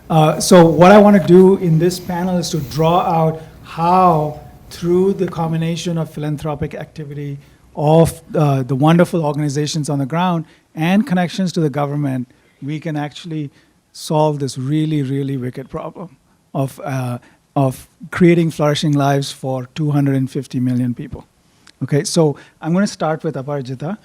So what I want to do in this panel is to draw out how, through the combination of philanthropic activity of the wonderful organizations on the ground and connections to the government, we can actually solve this really, really wicked problem of creating flourishing lives for 250 million people. Okay, so I'm going to start with Aparajita.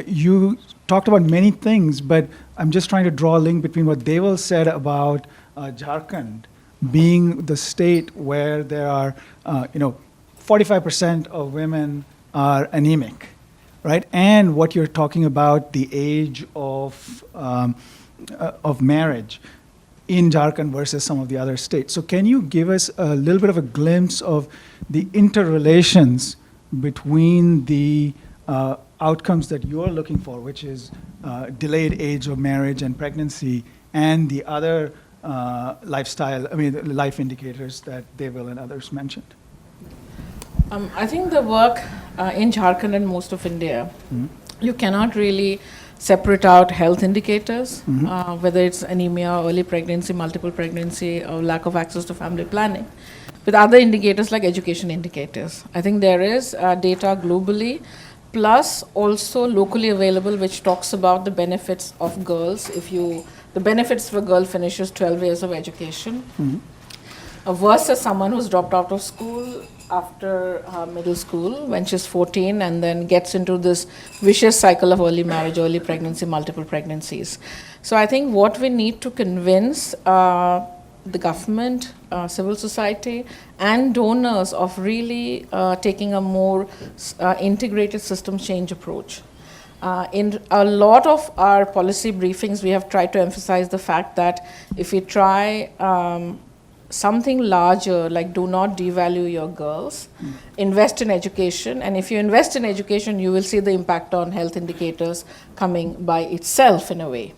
You talked about many things, but I'm just trying to draw a link between what Deval said about Jharkhand being the state where there are, 45% of women are anemic, right? And what you're talking about, the age of marriage in Jharkhand versus some of the other states. So can you give us a little bit of a glimpse of the interrelations between the outcomes that you're looking for, which is delayed age of marriage and pregnancy, and the other life indicators that Deval and others mentioned? I think the work in Jharkhand and most of India, you cannot really separate out health indicators, whether it's anemia, early pregnancy, multiple pregnancy, or lack of access to family planning, with other indicators like education indicators. I think there is data globally, plus also locally available, which talks about the benefits of girls. The benefits if a girl finishes 12 years of education, versus someone who's dropped out of school after middle school when she's 14 and then gets into this vicious cycle of early marriage, early pregnancy, multiple pregnancies. So I think what we need to convince the government, civil society, and donors of really taking a more integrated system change approach. In a lot of our policy briefings, we have tried to emphasize the fact that if we try something larger, like do not devalue your girls, invest in education, and if you invest in education, you will see the impact on health indicators coming by itself in a way.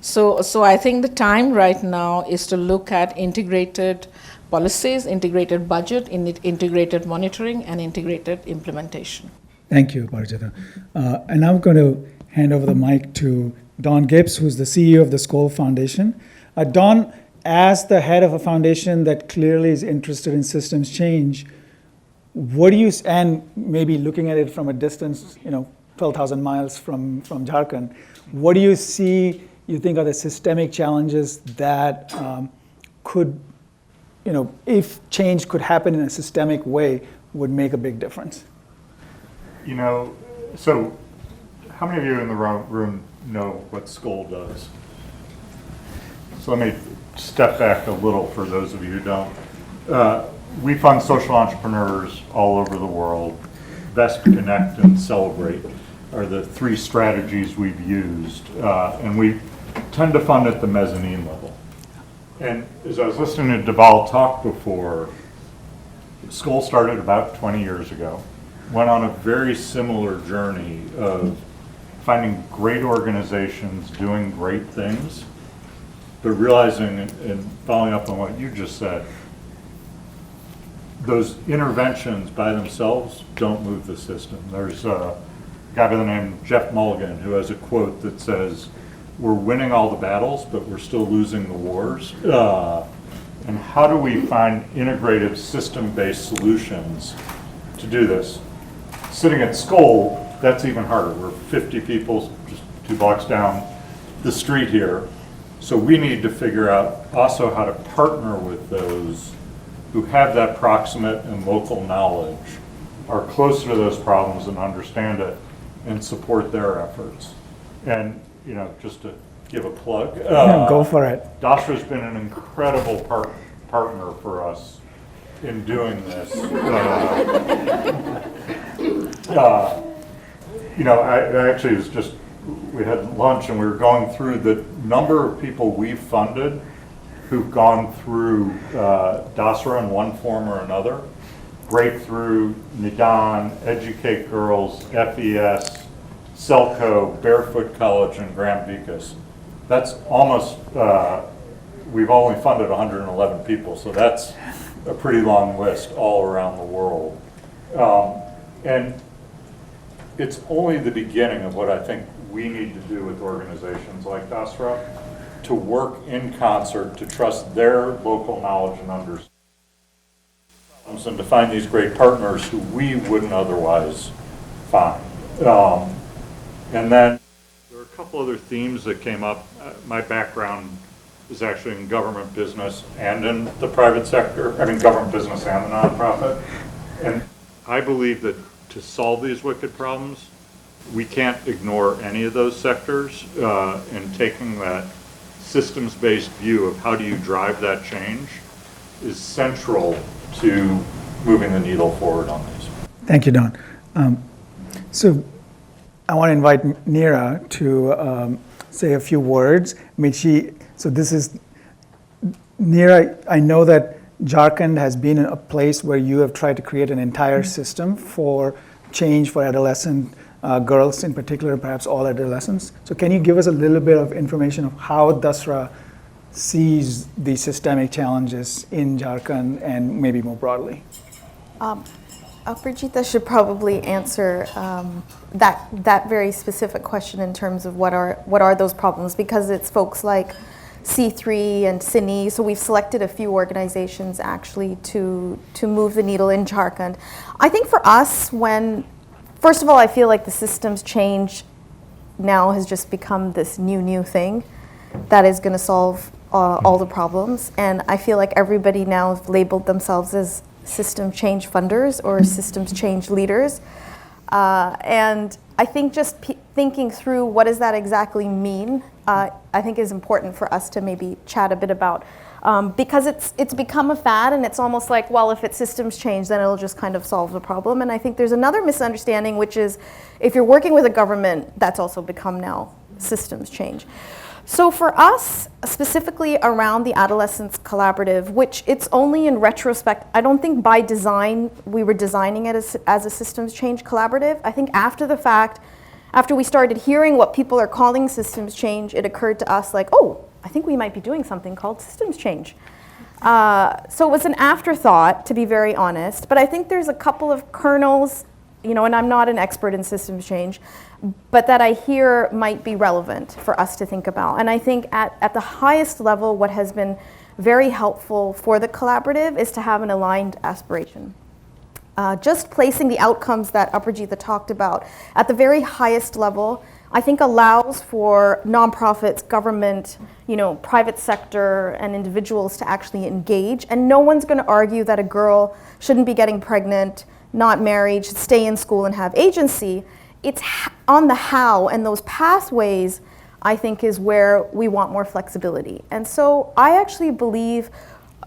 So I think the time right now is to look at integrated policies, integrated budget, integrated monitoring, and integrated implementation. Thank you, Aparajita. And I'm going to hand over the mic to Don Gibbs, who's the CEO of the Skoll Foundation. Don, as the head of a foundation that clearly is interested in systems change, what do you, and maybe looking at it from a distance, 12,000 miles from Jharkhand, what do you think are the systemic challenges that could, if change could happen in a systemic way, would make a big difference? So how many of you in the room know what Skoll does? So let me step back a little for those of you who don't. We fund social entrepreneurs all over the world. Best, Connect, and Celebrate are the three strategies we've used. And we tend to fund at the mezzanine level. And as I was listening to Deval talk before, Skoll started about 20 years ago. Went on a very similar journey of finding great organizations doing great things, but realizing, and following up on what you just said, those interventions by themselves don't move the system. There's a guy by the name of Jeff Mulligan who has a quote that says, "We're winning all the battles, but we're still losing the wars." And how do we find integrative system-based solutions to do this? Sitting at Skoll, that's even harder. We're 50 people just 2 blocks down the street here. So we need to figure out also how to partner with those who have that proximate and local knowledge, are closer to those problems and understand it, and support their efforts. And, just to give a plug. Go for it. Dasra's been an incredible partner for us in doing this. I actually was just, we had lunch and we were going through the number of people we've funded who've gone through Dasra in one form or another. Breakthrough, Nidan, Educate Girls, FES, Selco, Barefoot College, and Graham Vikas. That's almost, we've only funded 111 people, so that's a pretty long list all around the world. And it's only the beginning of what I think we need to do with organizations like Dasra to work in concert, to trust their local knowledge and understanding, and to find these great partners who we wouldn't otherwise find. And then there are a couple other themes that came up. My background is actually in government business and in the private sector. I mean, government business and the nonprofit. And I believe that to solve these wicked problems, we can't ignore any of those sectors, and taking that systems-based view of how do you drive that change is central to moving the needle forward on these. Thank you, Don. So I want to invite Neera to say a few words. I mean, so this is, Neera, I know that Jharkhand has been a place where you have tried to create an entire system for change for adolescent girls in particular, perhaps all adolescents. So can you give us a little bit of information of how Dasra sees the systemic challenges in Jharkhand and maybe more broadly? Aprijita should probably answer that very specific question in terms of what are those problems, because it's folks like C3 and CINI. So we've selected a few organizations actually to move the needle in Jharkhand. I think for us, first of all, I feel like the systems change now has just become this new thing that is going to solve all the problems. And I feel like everybody now has labeled themselves as system change funders or systems change leaders. And I think just thinking through what does that exactly mean, I think is important for us to maybe chat a bit about. Because it's become a fad, and it's almost like, well, if it's systems change, then it'll just kind of solve the problem. And I think there's another misunderstanding, which is if you're working with a government, that's also become now systems change. So for us, specifically around the Adolescents Collaborative, which it's only in retrospect, I don't think by design we were designing it as a systems change collaborative. I think after the fact, after we started hearing what people are calling systems change, it occurred to us like, oh, I think we might be doing something called systems change. So it was an afterthought, to be very honest, but I think there's a couple of kernels, and I'm not an expert in systems change, but that I hear might be relevant for us to think about. And I think at the highest level, what has been very helpful for the collaborative is to have an aligned aspiration. Just placing the outcomes that Aprijita talked about at the very highest level, I think allows for nonprofits, government, private sector, and individuals to actually engage. And no one's going to argue that a girl shouldn't be getting pregnant, not married, should stay in school and have agency. It's on the how, and those pathways, I think, is where we want more flexibility. And so I actually believe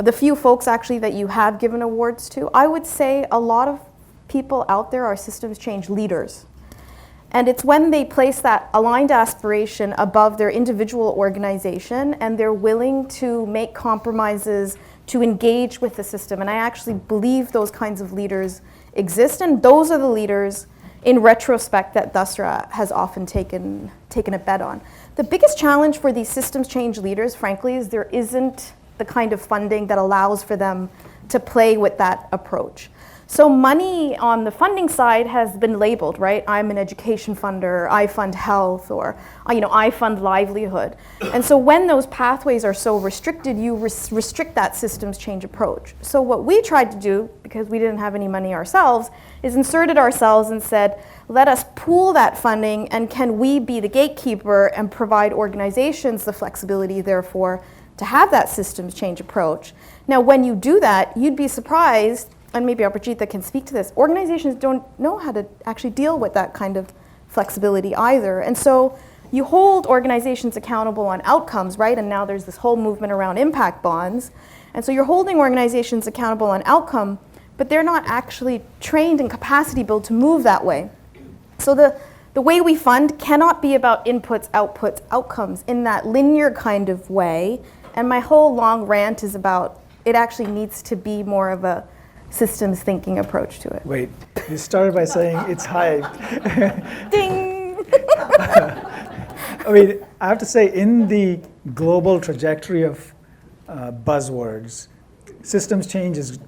the few folks actually that you have given awards to, I would say a lot of people out there are systems change leaders. And it's when they place that aligned aspiration above their individual organization and they're willing to make compromises to engage with the system. And I actually believe those kinds of leaders exist, and those are the leaders in retrospect that Dasra has often taken a bet on. The biggest challenge for these systems change leaders, frankly, is there isn't the kind of funding that allows for them to play with that approach. So money on the funding side has been labeled, right? I'm an education funder, I fund health, or I fund livelihood. And so when those pathways are so restricted, you restrict that systems change approach. So what we tried to do, because we didn't have any money ourselves, is inserted ourselves and said, let us pool that funding, and can we be the gatekeeper and provide organizations the flexibility, therefore, to have that systems change approach. Now, when you do that, you'd be surprised, and maybe Aprijita can speak to this, organizations don't know how to actually deal with that kind of flexibility either. And so you hold organizations accountable on outcomes, right? And now there's this whole movement around impact bonds. And so you're holding organizations accountable on outcome, but they're not actually trained and capacity built to move that way. So the way we fund cannot be about inputs, outputs, outcomes in that linear kind of way. And my whole long rant is about it actually needs to be more of a systems thinking approach to it. Wait, you started by saying it's hyped. Ding! I mean, I have to say, in the global trajectory of buzzwords, systems change is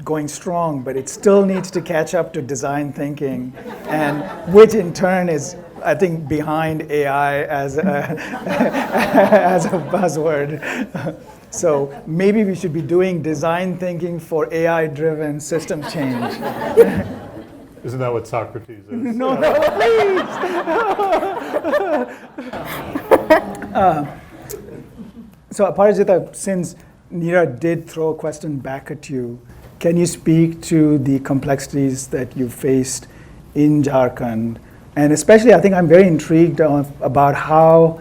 going strong, but it still needs to catch up to design thinking, and which in turn is I think, behind AI as a, as a buzzword. So maybe we should be doing design thinking for AI-driven system change. Isn't that what Socrates is? No, please. So Aparajita, since Neera did throw a question back at you, can you speak to the complexities that you faced in Jharkhand? And especially, I think I'm very intrigued about how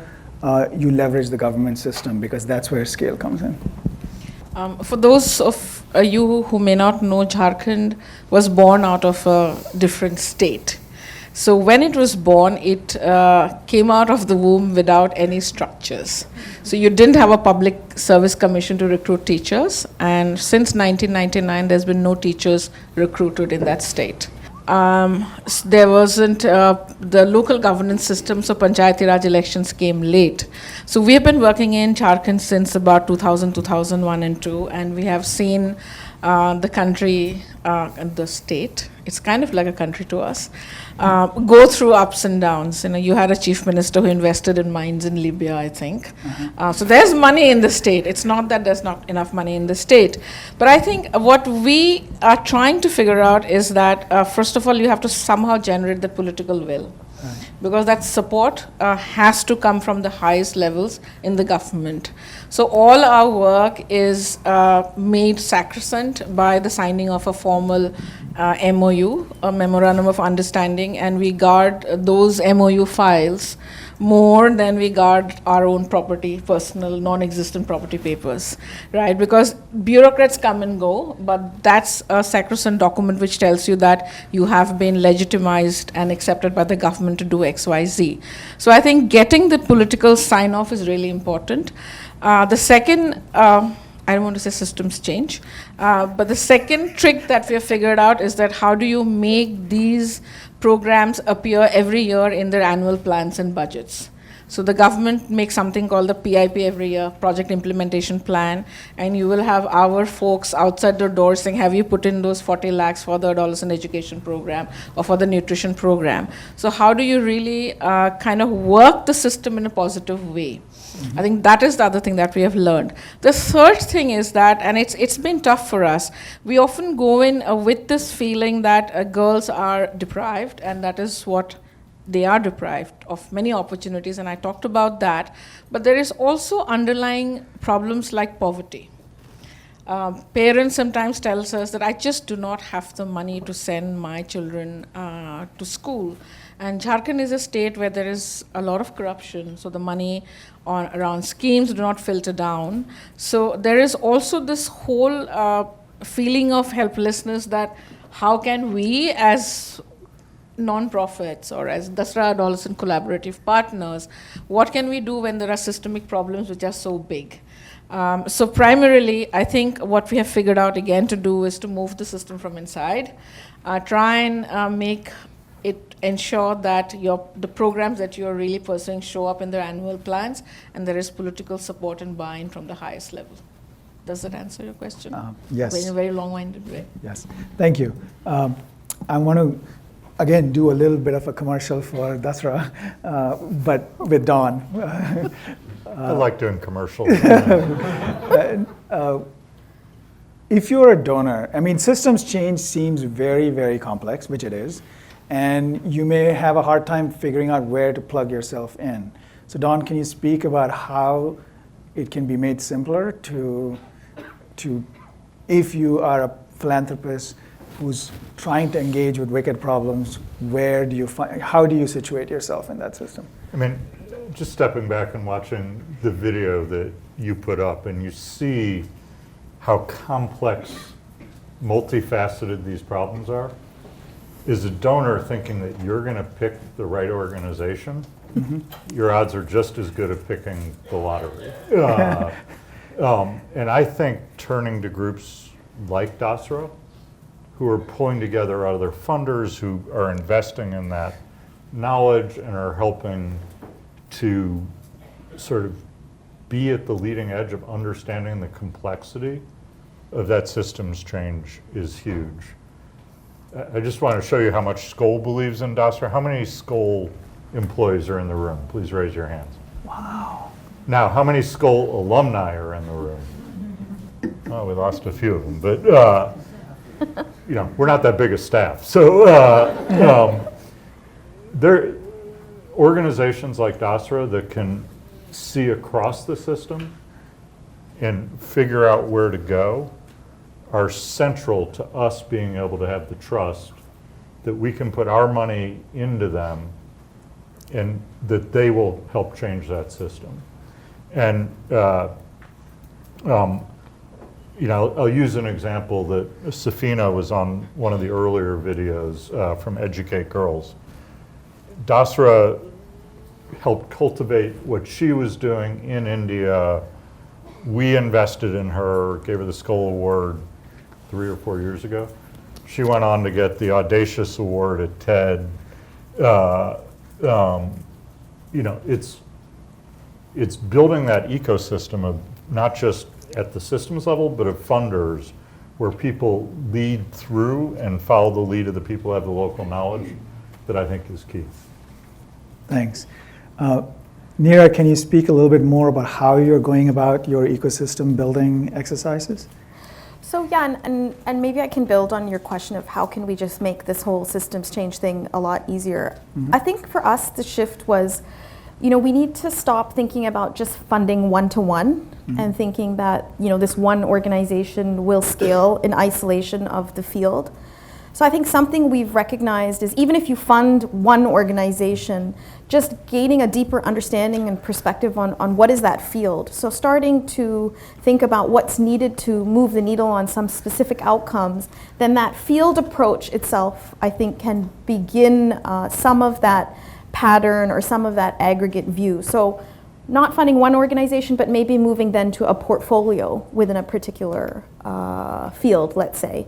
you leverage the government system, because that's where scale comes in. For those of you who may not know, Jharkhand was born out of a different state. So when it was born, it came out of the womb without any structures. So you didn't have a public service commission to recruit teachers, and since 1999, there's been no teachers recruited in that state. There wasn't the local governance system, so Panchayati Raj elections came late. So we have been working in Jharkhand since about 2000, 2001 and 2, and we have seen the country and the state, it's kind of like a country to us, go through ups and downs. You know, you had a chief minister who invested in mines in Libya, I think. So there's money in the state. It's not that there's not enough money in the state. But I think what we are trying to figure out is that, first of all, you have to somehow generate the political will. Because that support has to come from the highest levels in the government. So all our work is made sacrosanct by the signing of a formal MOU, a Memorandum of Understanding, and we guard those MOU files more than we guard our own property, personal, non-existent property papers, right? Because bureaucrats come and go, but that's a sacrosanct document which tells you that you have been legitimized and accepted by the government to do X, Y, Z. So I think getting the political sign-off is really important. The second, I don't want to say systems change, but the second trick that we have figured out is that how do you make these programs appear every year in their annual plans and budgets. So the government makes something called the PIP every year, Project Implementation Plan, and you will have our folks outside the door saying, have you put in those 40 lakhs for the adolescent education program or for the nutrition program? So how do you really kind of work the system in a positive way? I think that is the other thing that we have learned. The third thing is that, and it's been tough for us, we often go in with this feeling that girls are deprived, and that is what they are, deprived of many opportunities, and I talked about that. But there is also underlying problems like poverty. Parents sometimes tell us that I just do not have the money to send my children to school. And Jharkhand is a state where there is a lot of corruption, so the money around schemes do not filter down. So there is also this whole feeling of helplessness that how can we as non-profits or as Dasra Adolescent Collaborative Partners, what can we do when there are systemic problems which are so big? So primarily, I think what we have figured out again to do is to move the system from inside, try and make it ensure that the programs that you're really pursuing show up in their annual plans, and there is political support and buy-in from the highest level. Does that answer your question? Yes. In a very long-winded way. Yes, thank you. I want to, again, do a little bit of a commercial for Dasra, but with Dawn. I like doing commercials. If you're a donor, I mean, systems change seems very, very complex, which it is, and you may have a hard time figuring out where to plug yourself in. So Dawn, can you speak about how it can be made simpler to if you are a philanthropist who's trying to engage with wicked problems, how do you situate yourself in that system? I mean, just stepping back and watching the video that you put up, and you see how complex, multifaceted these problems are. Is a donor thinking that you're going to pick the right organization, your odds are just as good at picking the lottery. And I think turning to groups like Dasra, who are pulling together other funders who are investing in that knowledge and are helping to sort of be at the leading edge of understanding the complexity of that systems change is huge. I just want to show you how much Skoll believes in Dasra. How many Skoll employees are in the room? Please raise your hands. Wow. Now, how many Skoll alumni are in the room? Oh, we lost a few of them, but we're not that big a staff. So there organizations like DASRA that can see across the system and figure out where to go are central to us being able to have the trust that we can put our money into them and that they will help change that system. And I'll use an example that Safina was on one of the earlier videos from Educate Girls. DASRA helped cultivate what she was doing in India. We invested in her, gave her the Skoll Award 3 or 4 years ago. She went on to get the Audacious Award at TED. It's building that ecosystem of not just at the systems level, but of funders where people lead through and follow the lead of the people who have the local knowledge that I think is key. Thanks. Neera, can you speak a little bit more about how you're going about your ecosystem building exercises? So yeah, and maybe I can build on your question of how can we just make this whole systems change thing a lot easier. I think for us the shift was, we need to stop thinking about just funding one-to-one and thinking that, this one organization will scale in isolation of the field. So I think something we've recognized is even if you fund one organization, just gaining a deeper understanding and perspective on what is that field. So starting to think about what's needed to move the needle on some specific outcomes, then that field approach itself, I think, can begin some of that pattern or some of that aggregate view. So not funding one organization, but maybe moving then to a portfolio within a particular field, let's say.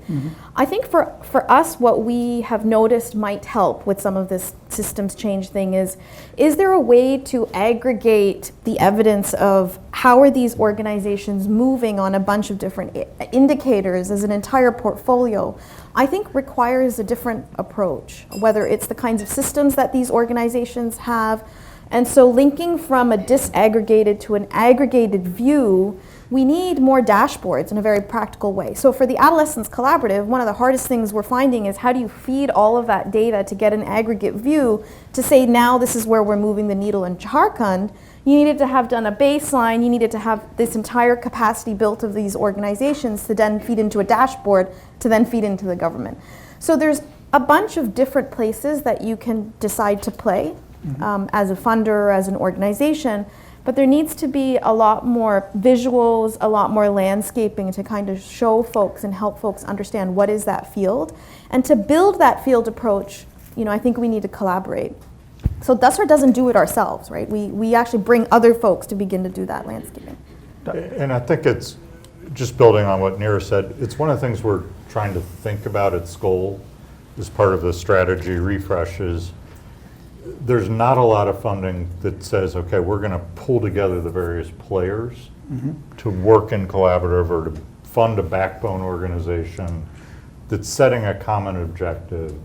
I think for us, what we have noticed might help with some of this systems change thing is there a way to aggregate the evidence of how are these organizations moving on a bunch of different indicators as an entire portfolio? I think requires a different approach, whether it's the kinds of systems that these organizations have. And so linking from a disaggregated to an aggregated view, we need more dashboards in a very practical way. So for the Adolescents Collaborative, one of the hardest things we're finding is how do you feed all of that data to get an aggregate view to say now this is where we're moving the needle in Jharkhand. You needed to have done a baseline, you needed to have this entire capacity built of these organizations to then feed into a dashboard to then feed into the government. So there's a bunch of different places that you can decide to play. As a funder, as an organization, but there needs to be a lot more visuals, a lot more landscaping to kind of show folks and help folks understand what is that field. And to build that field approach, I think we need to collaborate. So DASRA doesn't do it ourselves, right? We actually bring other folks to begin to do that landscaping. And I think it's, just building on what Neera said, it's one of the things we're trying to think about at Skoll as part of the strategy refreshes. There's not a lot of funding that says, okay, we're going to pull together the various players to work in collaborative or to fund a backbone organization that's setting a common objective,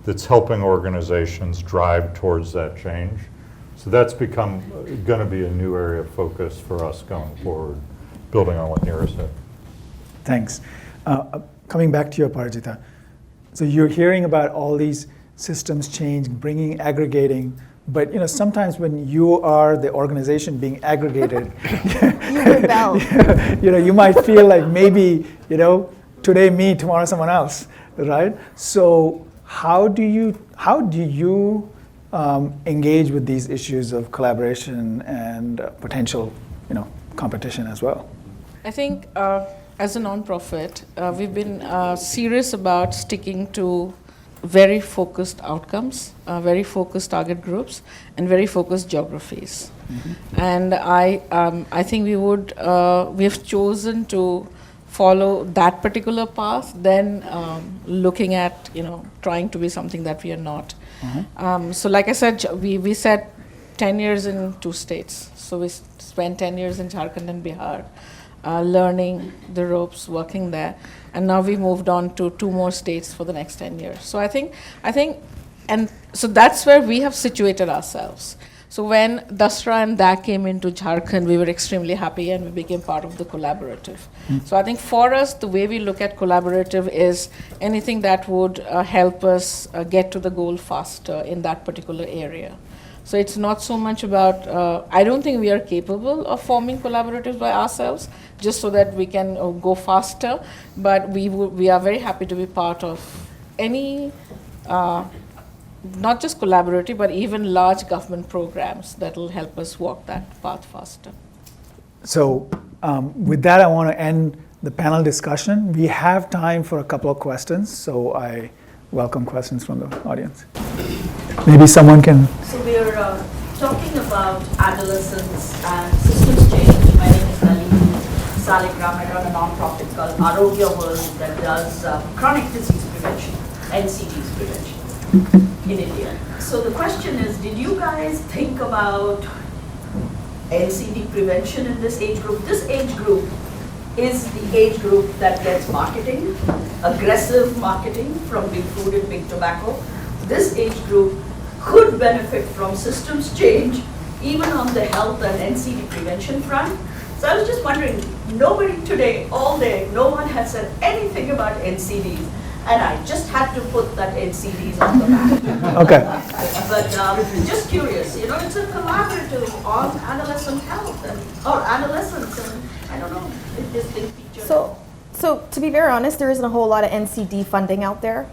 that's helping organizations drive towards that change. So that's become going to be a new area of focus for us going forward, building on what Neera said. Thanks. Coming back to you, Parijita. So you're hearing about all these systems change, aggregating, but sometimes when you are the organization being aggregated, you rebel. You might feel like maybe today me, tomorrow someone else, right? So how do you engage with these issues of collaboration and potential competition as well? I think as a nonprofit, we've been serious about sticking to very focused outcomes, very focused target groups, and very focused geographies. And I think we have chosen to follow that particular path, then looking at trying to be something that we are not. So like I said, we said 10 years in 2 states. So we spent 10 years in Jharkhand and Bihar, learning the ropes, working there. And now we moved on to 2 more states for the next 10 years. So I think And so that's where we have situated ourselves. So when Dasra and DAC came into Jharkhand, we were extremely happy and we became part of the collaborative. So I think for us, the way we look at collaborative is anything that would help us get to the goal faster in that particular area. So it's not so much about, I don't think we are capable of forming collaboratives by ourselves, just so that we can go faster, but we are very happy to be part of any, not just collaborative, but even large government programs that will help us walk that path faster. So with that, I want to end the panel discussion. We have time for a couple of questions, so I welcome questions from the audience. Maybe someone can. So we are talking about adolescents and systems change. My name is Nalini Saligram. I run a non-profit called Arogya World that does chronic disease prevention, NCDs prevention in India. So the question is, did you guys think about NCD prevention in this age group? This age group is the age group that gets marketing, aggressive marketing from big food and big tobacco. This age group could benefit from systems change, even on the health and NCD prevention front. So I was just wondering, nobody today, all day, no one has said anything about NCDs, and I just had to put that NCDs on the map. Okay. But just curious, you know, it's a collaborative on adolescent health or adolescents, and I don't know, it just big picture. So to be very honest, there isn't a whole lot of NCD funding out there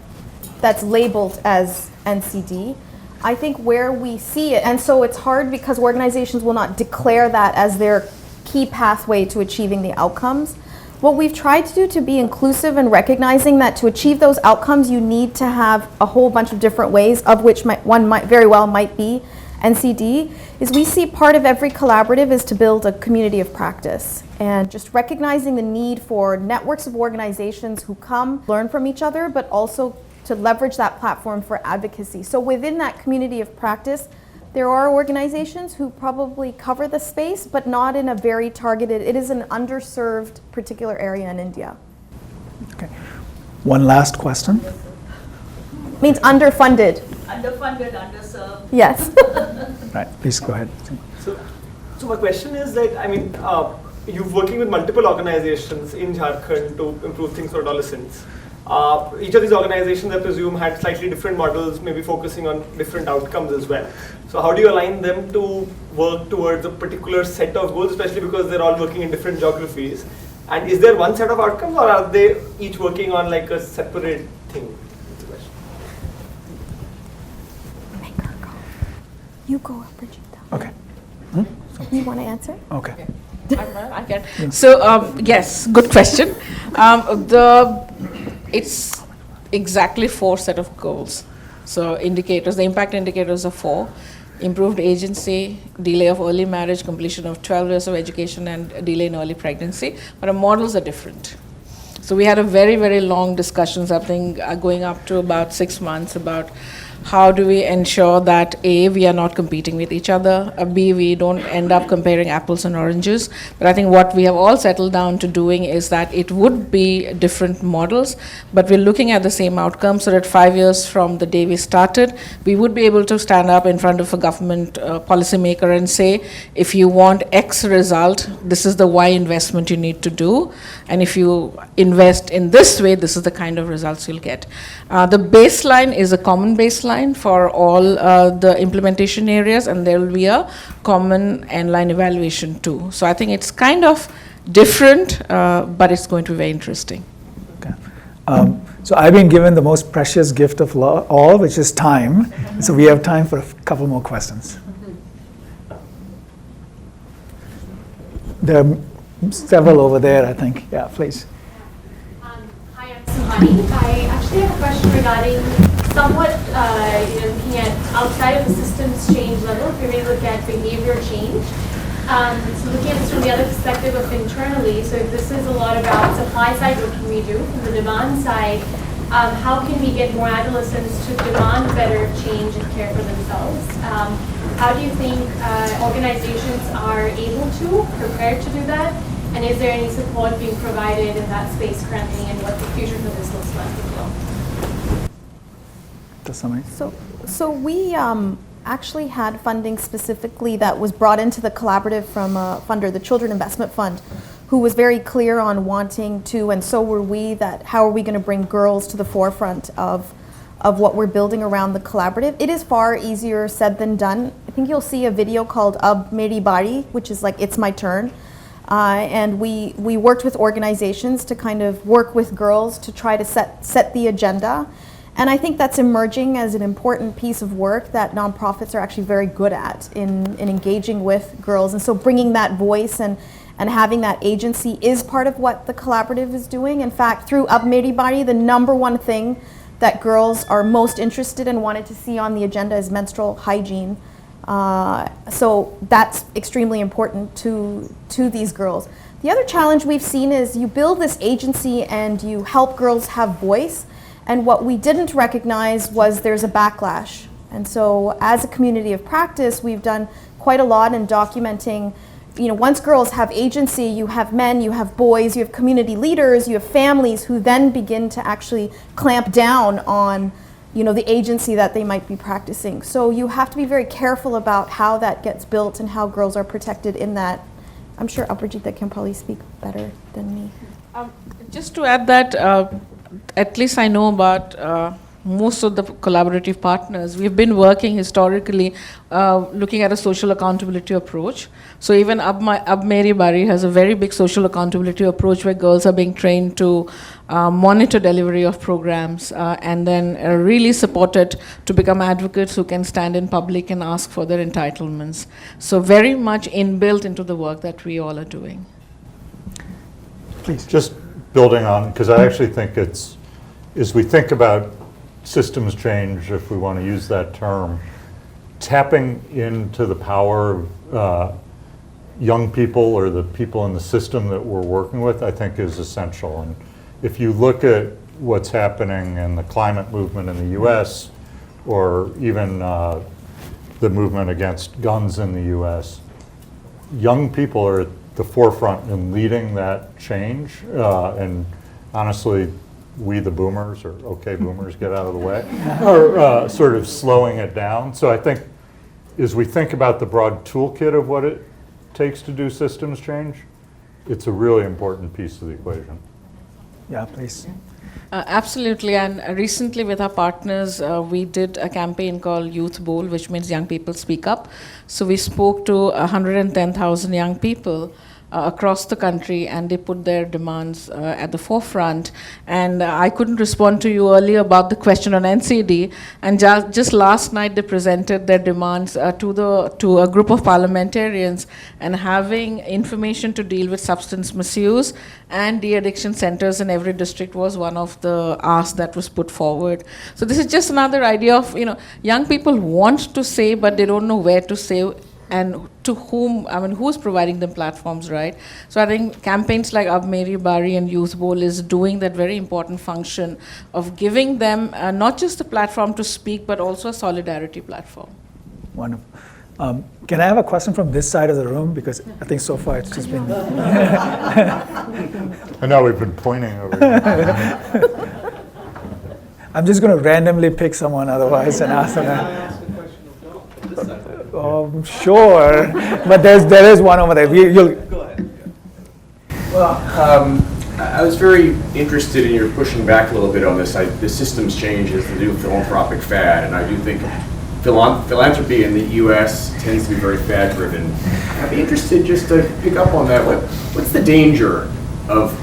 that's labeled as NCD. I think where we see it, and so it's hard because organizations will not declare that as their key pathway to achieving the outcomes. What we've tried to do to be inclusive and recognizing that to achieve those outcomes, you need to have a whole bunch of different ways, of which one might very well might be NCD, is we see part of every collaborative is to build a community of practice. And just recognizing the need for networks of organizations who come, learn from each other, but also to leverage that platform for advocacy. So within that community of practice, there are organizations who probably cover the space, but not in a very targeted, it is an underserved particular area in India. Okay. One last question. Means underfunded. Underfunded, underserved. Yes. Right, please go ahead. So my question is that, I mean, you're working with multiple organizations in Jharkhand to improve things for adolescents. Each of these organizations, I presume, had slightly different models, maybe focusing on different outcomes as well. So how do you align them to work towards a particular set of goals, especially because they're all working in different geographies? And is there one set of outcomes, or are they each working on like a separate thing? That's the question. Make her go. You go, Brigitte. Okay. You want to answer? Okay. I can. So yes, good question. It's exactly 4 set of goals. So indicators, the impact indicators are 4. Improved agency, delay of early marriage, completion of 12 years of education, and delay in early pregnancy. But our models are different. So we had a very, very long discussions, I think, going up to about 6 months about how do we ensure that A, we are not competing with each other, B, we don't end up comparing apples and oranges. But I think what we have all settled down to doing is that it would be different models, but we're looking at the same outcome so that 5 years from the day we started, we would be able to stand up in front of a government policymaker and say, if you want X result, this is the Y investment you need to do. And if you invest in this way, this is the kind of results you'll get. The baseline is a common baseline for all the implementation areas, and there will be a common end-line evaluation too. So I think it's kind of different, but it's going to be very interesting. Okay. So I've been given the most precious gift of all, which is time. So we have time for a couple more questions. There are several over there, I think. Yeah, please. Hi, I'm Suhani. I actually have a question regarding somewhat, looking at outside of the systems change level, if we really look at behavior change. So looking at this from the other perspective of internally, so if this is a lot about supply side, what can we do? From the demand side, how can we get more adolescents to demand better change and care for themselves? How do you think organizations are able to, prepared to do that? And is there any support being provided in that space currently, and what the future for this looks like as well? the summary. So we actually had funding specifically that was brought into the collaborative from a funder, the Children Investment Fund, who was very clear on wanting to, and so were we, that how are we going to bring girls to the forefront of what we're building around the collaborative. It is far easier said than done. I think you'll see a video called Ab Meri Bari, which is like It's My Turn. And we worked with organizations to kind of work with girls to try to set the agenda. And I think that's emerging as an important piece of work that nonprofits are actually very good at in engaging with girls. And so bringing that voice and having that agency is part of what the collaborative is doing. In fact, through Ab Meri Bari, the #1 thing that girls are most interested in, wanted to see on the agenda, is menstrual hygiene. So that's extremely important to these girls. The other challenge we've seen is you build this agency and you help girls have voice, and what we didn't recognize was there's a backlash. And so as a community of practice, we've done quite a lot in documenting, once girls have agency, you have men, you have boys, you have community leaders, you have families who then begin to actually clamp down on the agency that they might be practicing. So you have to be very careful about how that gets built and how girls are protected in that. I'm sure Aparajita can probably speak better than me. Just to add that, at least I know about most of the collaborative partners. We've been working historically looking at a social accountability approach. So even Ab Meri Bari has a very big social accountability approach where girls are being trained to monitor delivery of programs and then really supported to become advocates who can stand in public and ask for their entitlements. So very much inbuilt into the work that we all are doing. Please. Just building on, because I actually think as we think about systems change, if we want to use that term, tapping into the power of young people or the people in the system that we're working with, I think is essential. And if you look at what's happening in the climate movement in the US, or even the movement against guns in the US, young people are at the forefront in leading that change. And honestly, we the boomers, or okay boomers, get out of the way, are sort of slowing it down. So I think as we think about the broad toolkit of what it takes to do systems change, it's a really important piece of the equation. Yeah, please. Absolutely, and recently with our partners, we did a campaign called Youth Bowl, which means Young People Speak Up. So we spoke to 110,000 young people across the country, and they put their demands at the forefront. And I couldn't respond to you earlier about the question on NCD, and just last night they presented their demands to a group of parliamentarians, and having information to deal with substance misuse and de-addiction centers in every district was one of the asks that was put forward. So this is just another idea of, young people want to say, but they don't know where to say, and to whom, who's providing them platforms, right? So I think campaigns like Ab Meri Bari and Youth Bowl is doing that very important function of giving them not just a platform to speak, but also a solidarity platform. Wonderful. Can I have a question from this side of the room? Because I think so far it's just been... I know we've been pointing over here. I'm just going to randomly pick someone otherwise and ask them. Sure, but there is one over there. Go ahead. Well, I was very interested in your pushing back a little bit on this. The systems change is the new philanthropic fad, and I do think philanthropy in the U.S. tends to be very fad-driven. I'd be interested just to pick up on that. What's the danger of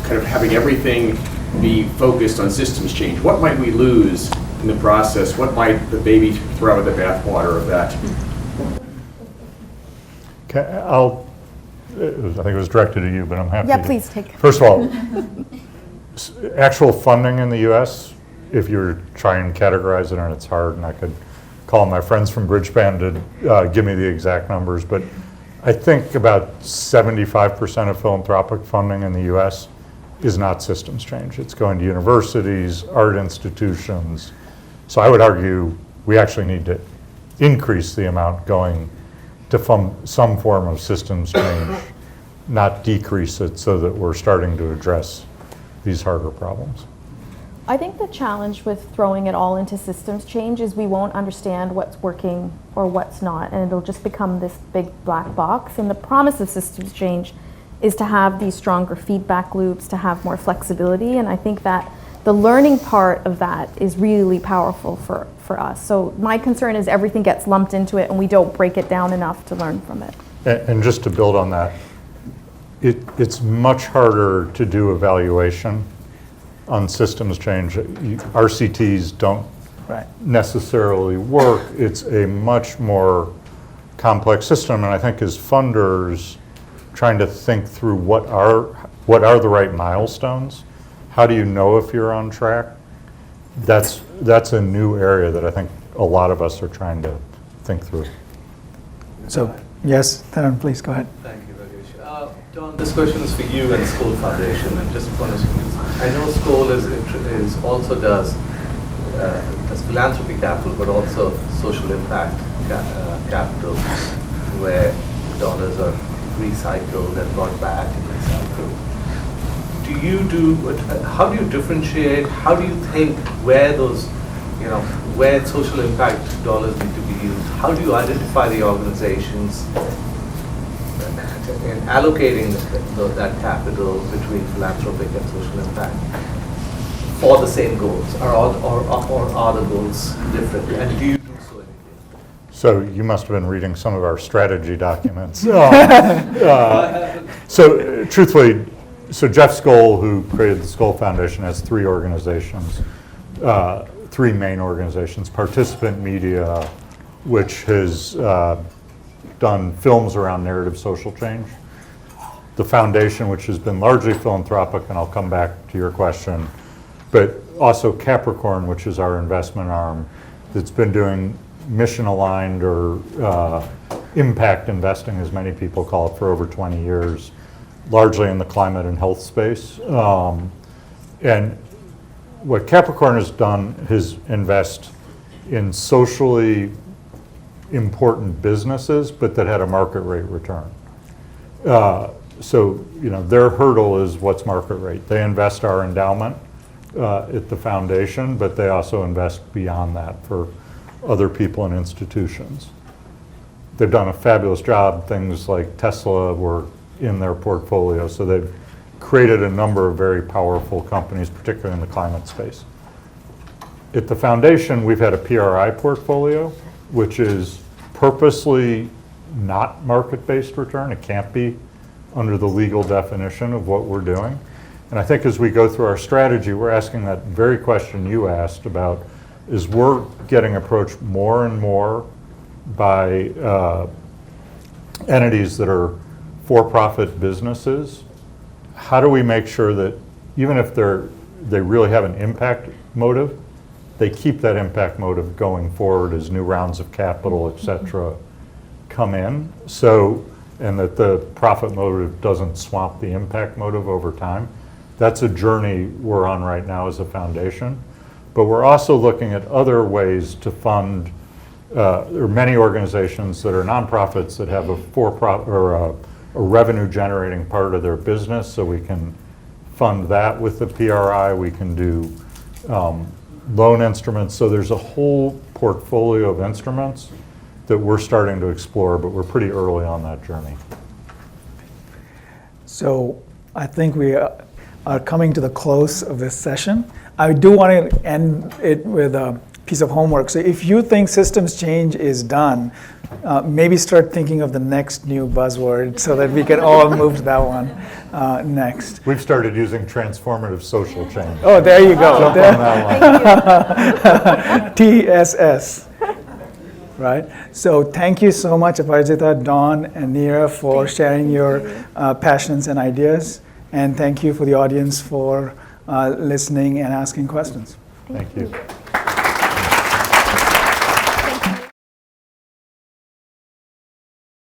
kind of having everything be focused on systems change? What might we lose in the process? What might the baby throw out with the bathwater of that? I think it was directed at you, but I'm happy. Yeah, to. please take. First of all, actual funding in the U.S., if you're trying to categorize it, and it's hard, and I could call my friends from Bridgespan to give me the exact numbers, but I think about 75% of philanthropic funding in the U.S. is not systems change. It's going to universities, art institutions. So I would argue we actually need to increase the amount going to some form of systems change, not decrease it, so that we're starting to address these harder problems. I think the challenge with throwing it all into systems change is we won't understand what's working or what's not, and it'll just become this big black box. And the promise of systems change is to have these stronger feedback loops, to have more flexibility, and I think that the learning part of that is really powerful for us. So my concern is everything gets lumped into it and we don't break it down enough to learn from it. And just to build on that, it's much harder to do evaluation on systems change. RCTs don't Right. necessarily work. It's a much more complex system, and I think as funders trying to think through what are the right milestones, how do you know if you're on track? That's a new area that I think a lot of us are trying to think through. So, yes, Taran, please go ahead. Thank you, Rajesh. Don, this question is for you and Skoll Foundation, and just one is, I know Skoll also does philanthropy capital, but also social impact capital, where dollars are recycled and brought back and recycled. How do you differentiate? How do you think where those, where social impact dollars need to be used? How do you identify the organizations in allocating that capital between philanthropic and social impact for the same goals, or are the goals different? And do you do so in India? So you must have been reading some of our strategy documents. So truthfully, Jeff Skoll, who created the Skoll Foundation, has three organizations, three main organizations. Participant Media, which has done films around narrative social change. The foundation, which has been largely philanthropic, and I'll come back to your question, but also Capricorn, which is our investment arm, that's been doing mission-aligned or impact investing, as many people call it, for over 20 years, largely in the climate and health space. And what Capricorn has done is invest in socially important businesses, but that had a market rate return. So, their hurdle is what's market rate. They invest our endowment at the foundation, but they also invest beyond that for other people and institutions. They've done a fabulous job. Things like Tesla were in their portfolio, so they've created a number of very powerful companies, particularly in the climate space. At the foundation, we've had a PRI portfolio, which is purposely not market-based return. It can't be under the legal definition of what we're doing. And I think as we go through our strategy, we're asking that very question you asked about, is we're getting approached more and more by entities that are for-profit businesses. How do we make sure that even if they really have an impact motive, they keep that impact motive going forward as new rounds of capital, et cetera, come in, and that the profit motive doesn't swamp the impact motive over time? That's a journey we're on right now as a foundation. But we're also looking at other ways to fund. There are many organizations that are nonprofits that have a for-profit or a revenue-generating part of their business, so we can fund that with the PRI. We can do loan instruments. So there's a whole portfolio of instruments that we're starting to explore, but we're pretty early on that journey. So I think we are coming to the close of this session. I do want to end it with a piece of homework. So if you think systems change is done, maybe start thinking of the next new buzzword so that we can all move to that one next. We've started using transformative social change. Oh, there you go. Jump on that one. TSS. Right? So thank you so much, Aparajita, Dawn, and Neera for sharing your passions and ideas. And thank you for the audience for listening and asking questions. Thank you.